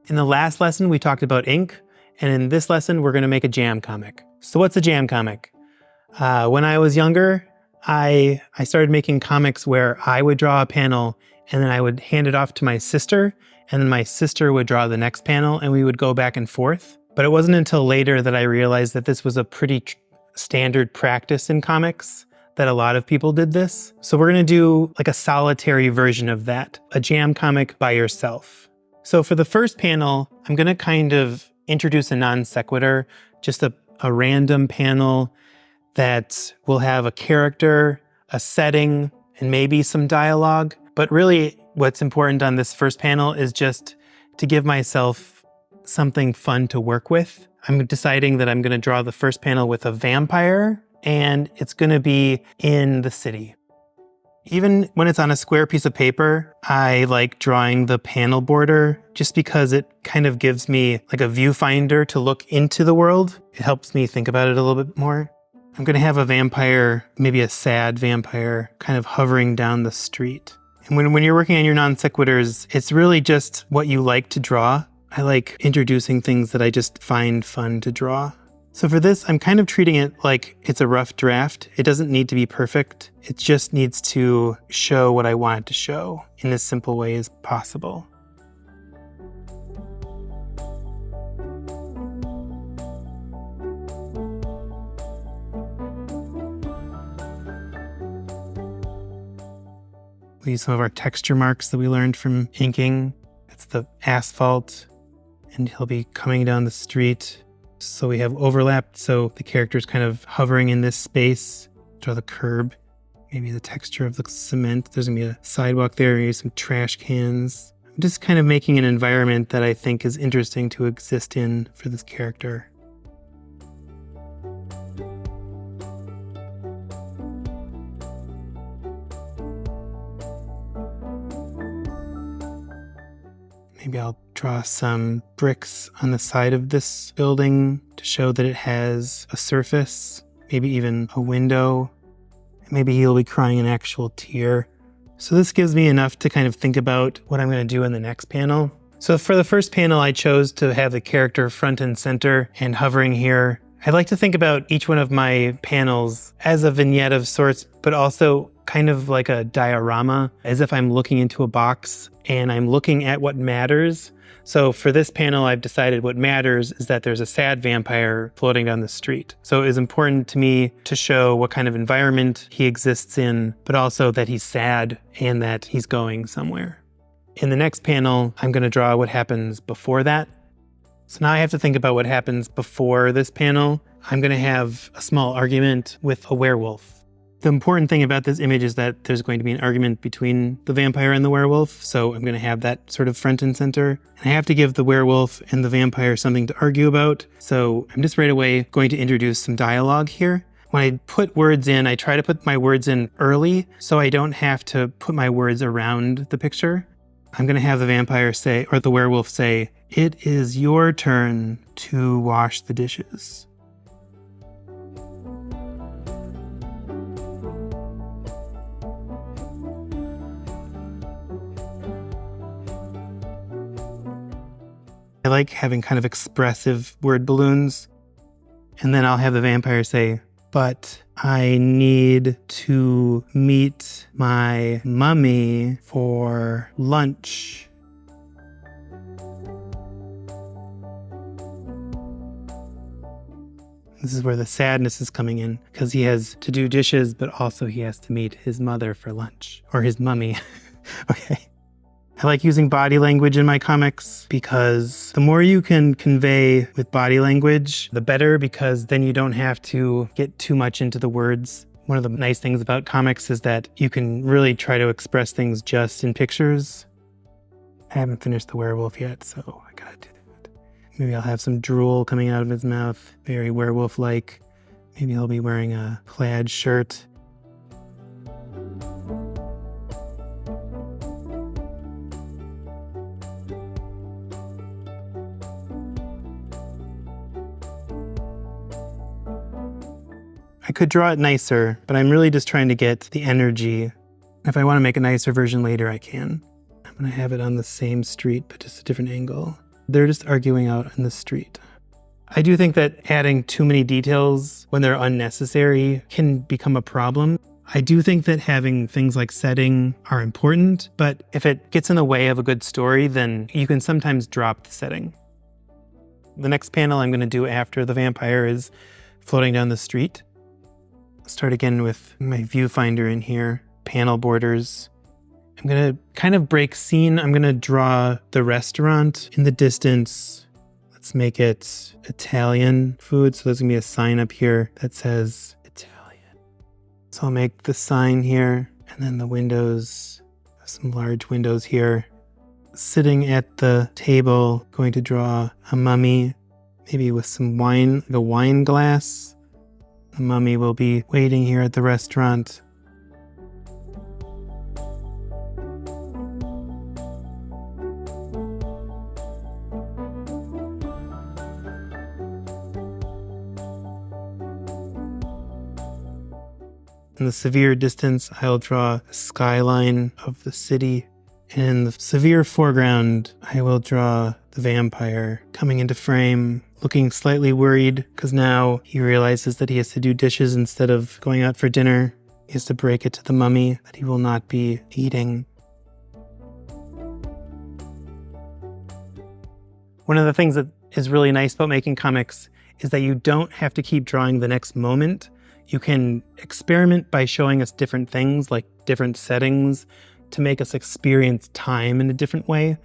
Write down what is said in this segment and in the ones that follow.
In the last lesson, we talked about ink, and in this lesson, we're gonna make a jam comic. So what's a jam comic? When I was younger, I started making comics where I would draw a panel and then I would hand it off to my sister, and then my sister would draw the next panel and we would go back and forth. But it wasn't until later that I realized that this was a pretty standard practice in comics, that a lot of people did this. So we're gonna do like a solitary version of that, a jam comic by yourself. So for the first panel, I'm gonna kind of introduce a non sequitur, just a random panel that will have a character, a setting, and maybe some dialogue. But really what's important on this first panel is just to give myself something fun to work with. I'm deciding that I'm gonna draw the first panel with a vampire, and it's gonna be in the city. Even when it's on a square piece of paper, I like drawing the panel border just because it kind of gives me like a viewfinder to look into the world. It helps me think about it a little bit more. I'm gonna have a vampire, maybe a sad vampire, kind of hovering down the street. And when you're working on your non sequiturs, it's really just what you like to draw. I like introducing things that I just find fun to draw. So for this, I'm kind of treating it like it's a rough draft. It doesn't need to be perfect. It just needs to show what I want it to show in as simple way as possible. We use some of our texture marks that we learned from inking. It's the asphalt, and he'll be coming down the street. So we have overlap, so the character's kind of hovering in this space. Draw the curb, maybe the texture of the cement. There's gonna be a sidewalk there, maybe some trash cans. I'm just kind of making an environment that I think is interesting to exist in for this character. Maybe I'll draw some bricks on the side of this building to show that it has a surface, maybe even a window. Maybe he'll be crying an actual tear. So this gives me enough to kind of think about what I'm going to do in the next panel. So for the first panel, I chose to have the character front and center and hovering here. I like to think about each one of my panels as a vignette of sorts, but also kind of like a diorama, as if I'm looking into a box and I'm looking at what matters. So for this panel, I've decided what matters is that there's a sad vampire floating down the street. So it is important to me to show what kind of environment he exists in, but also that he's sad and that he's going somewhere. In the next panel, I'm going to draw what happens before that. So now I have to think about what happens before this panel. I'm going to have a small argument with a werewolf. The important thing about this image is that there's going to be an argument between the vampire and the werewolf, so I'm going to have that sort of front and center. And I have to give the werewolf and the vampire something to argue about, so I'm just right away going to introduce some dialogue here. When I put words in, I try to put my words in early, so I don't have to put my words around the picture. I'm going to have the vampire say, or the werewolf say, "It is your turn to wash the dishes." I like having kind of expressive word balloons. And then I'll have the vampire say, "But I need to meet my mummy for lunch." This is where the sadness is coming in, because he has to do dishes, but also he has to meet his mother for lunch, or his mummy. Okay. I like using body language in my comics because the more you can convey with body language, the better, because then you don't have to get too much into the words. One of the nice things about comics is that you can really try to express things just in pictures. I haven't finished the werewolf yet, so I gotta do that. Maybe I'll have some drool coming out of his mouth, very werewolf-like. Maybe he'll be wearing a plaid shirt. I could draw it nicer, but I'm really just trying to get the energy. If I want to make a nicer version later, I can. I'm going to have it on the same street, but just a different angle. They're just arguing out in the street. I do think that adding too many details when they're unnecessary can become a problem. I do think that having things like setting are important, but if it gets in the way of a good story, then you can sometimes drop the setting. The next panel I'm going to do after the vampire is floating down the street. Start again with my viewfinder in here, panel borders. I'm going to kind of break scene. I'm going to draw the restaurant in the distance. Let's make it Italian food. So there's going to be a sign up here that says Italian. So I'll make the sign here, and then the windows, some large windows here. Sitting at the table, going to draw a mummy, maybe with some wine, like a wine glass. The mummy will be waiting here at the restaurant. In the severe distance, I'll draw a skyline of the city. And in the severe foreground, I will draw the vampire coming into frame, looking slightly worried because now he realizes that he has to do dishes instead of going out for dinner. He has to break it to the mummy that he will not be eating. One of the things that is really nice about making comics is that you don't have to keep drawing the next moment. You can experiment by showing us different things, like different settings, to make us experience time in a different way.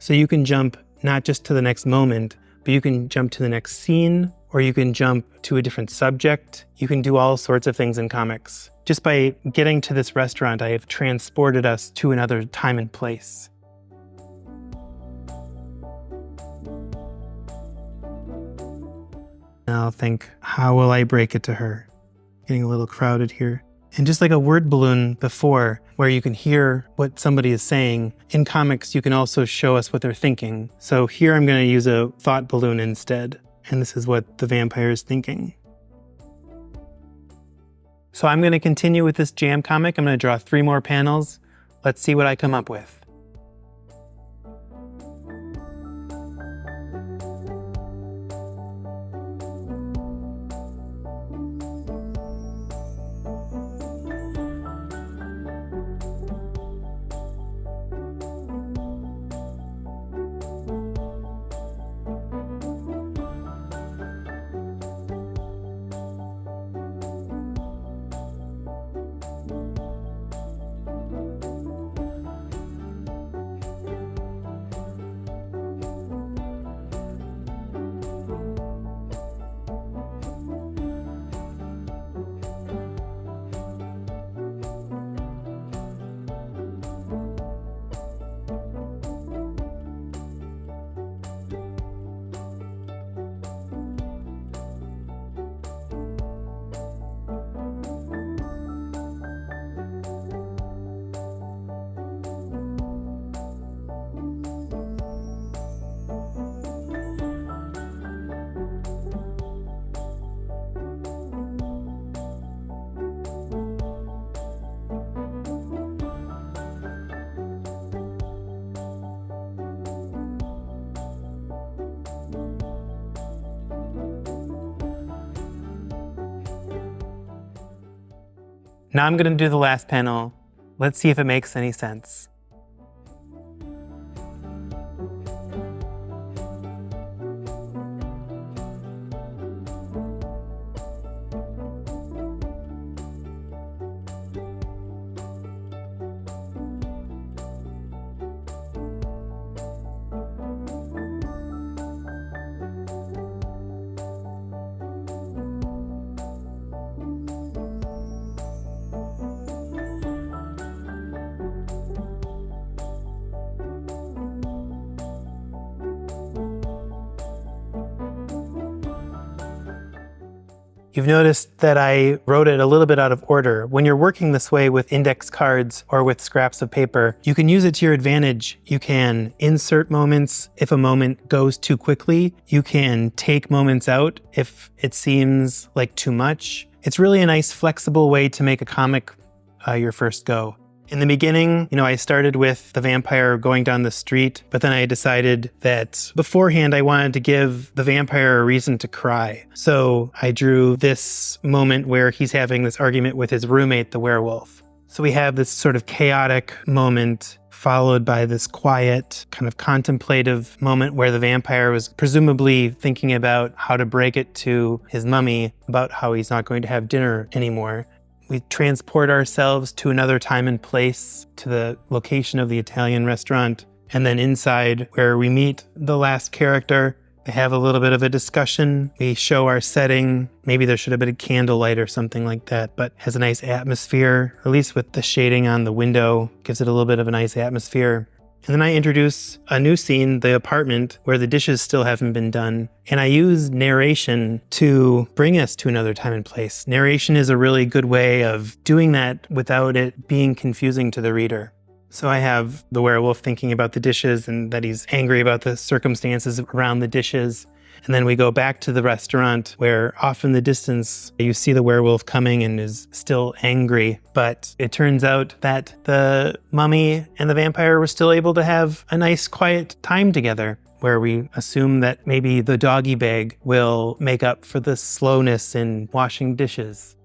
So you can jump not just to the next moment, but you can jump to the next scene, or you can jump to a different subject. You can do all sorts of things in comics. Just by getting to this restaurant, I have transported us to another time and place. Now I'll think, how will I break it to her? Getting a little crowded here. And just like a word balloon before, where you can hear what somebody is saying, in comics you can also show us what they're thinking. So here I'm going to use a thought balloon instead, and this is what the vampire is thinking. So I'm going to continue with this jam comic. I'm going to draw 3 more panels. Let's see what I come up with. Now I'm going to do the last panel. Let's see if it makes any sense. You've noticed that I wrote it a little bit out of order. When you're working this way with index cards or with scraps of paper, you can use it to your advantage. You can insert moments if a moment goes too quickly. You can take moments out if it seems like too much. It's really a nice flexible way to make a comic your first go. In the beginning, I started with the vampire going down the street, but then I decided that beforehand I wanted to give the vampire a reason to cry. So I drew this moment where he's having this argument with his roommate, the werewolf. So we have this sort of chaotic moment followed by this quiet, kind of contemplative moment where the vampire was presumably thinking about how to break it to his mummy about how he's not going to have dinner anymore. We transport ourselves to another time and place, to the location of the Italian restaurant, and then inside where we meet the last character. They have a little bit of a discussion. We show our setting. Maybe there should have been a candlelight or something like that, but has a nice atmosphere, at least with the shading on the window, gives it a little bit of a nice atmosphere. And then I introduce a new scene, the apartment, where the dishes still haven't been done. And I use narration to bring us to another time and place. Narration is a really good way of doing that without it being confusing to the reader. So I have the werewolf thinking about the dishes and that he's angry about the circumstances around the dishes. And then we go back to the restaurant where off in the distance, you see the werewolf coming and is still angry. But it turns out that the mummy and the vampire were still able to have a nice quiet time together, where we assume that maybe the doggy bag will make up for the slowness in washing dishes.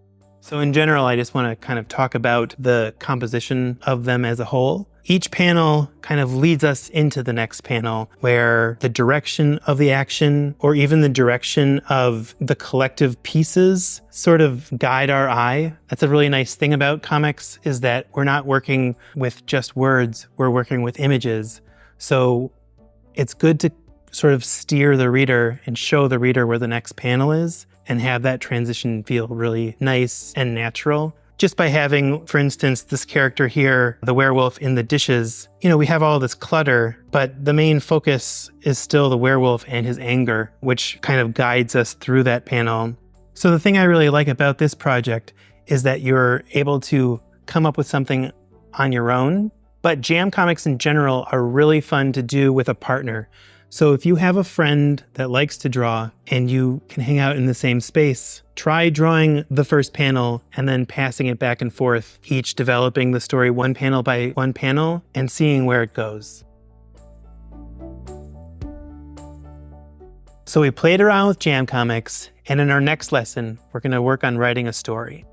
So in general, I just want to kind of talk about the composition of them as a whole. Each panel kind of leads us into the next panel, where the direction of the action or even the direction of the collective pieces sort of guide our eye. That's a really nice thing about comics, is that we're not working with just words, we're working with images. So it's good to sort of steer the reader and show the reader where the next panel is and have that transition feel really nice and natural. Just by having, for instance, this character here, the werewolf in the dishes, we have all this clutter, but the main focus is still the werewolf and his anger, which kind of guides us through that panel. So the thing I really like about this project is that you're able to come up with something on your own, but jam comics in general are really fun to do with a partner. So if you have a friend that likes to draw and you can hang out in the same space, try drawing the first panel and then passing it back and forth, each developing the story one panel by one panel and seeing where it goes. So we played around with jam comics, and in our next lesson, we're going to work on writing a story.